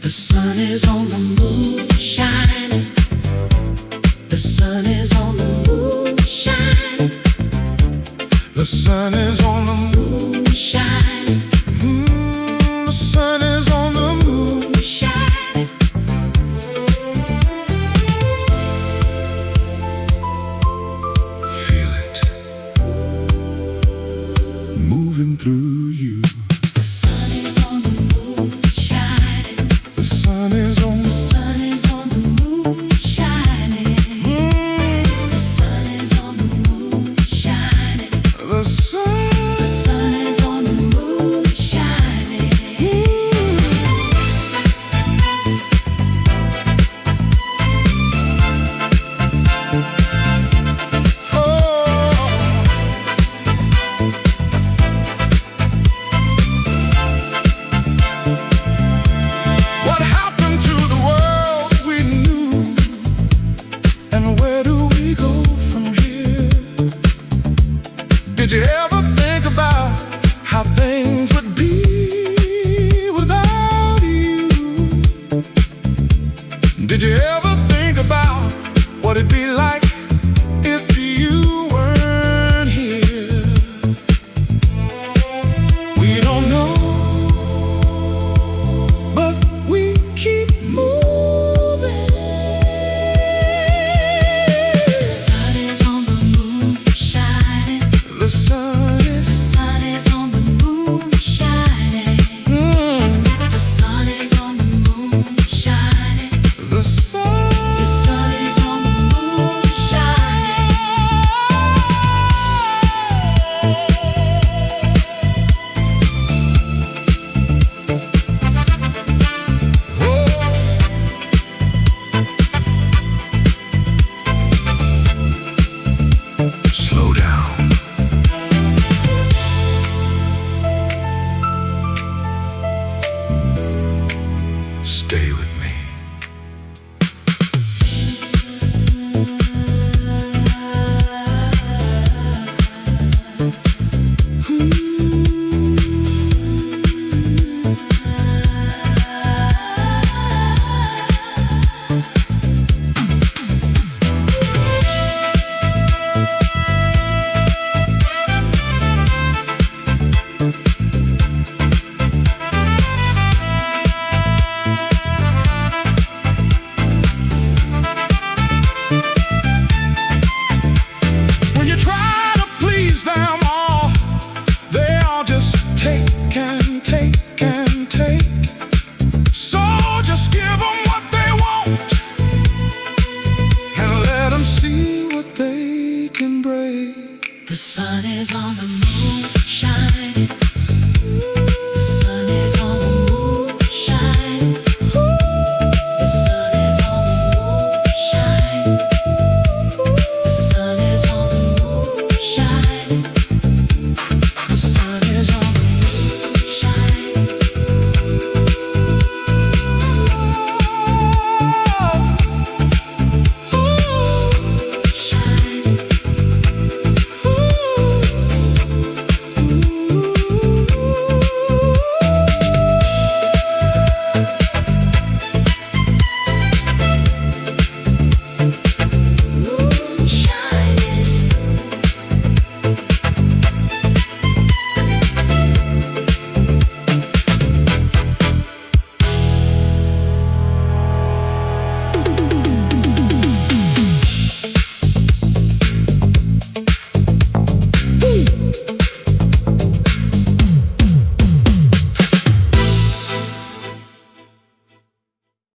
The sun is on the moon shining. The sun is on the moon shining. The sun is on the Moon shining. moon. The sun is on the moon. Moon shining. Feel it moving through you. The sun is on the moon shining. The sun is on The sun is on the moon shining. The sun is on the moon shining. the sun. The sun is on the moon shining. What happened to the world we knew? And where do we go from here? Did you ever think about how things would be without you? Did you ever think about what it'd be like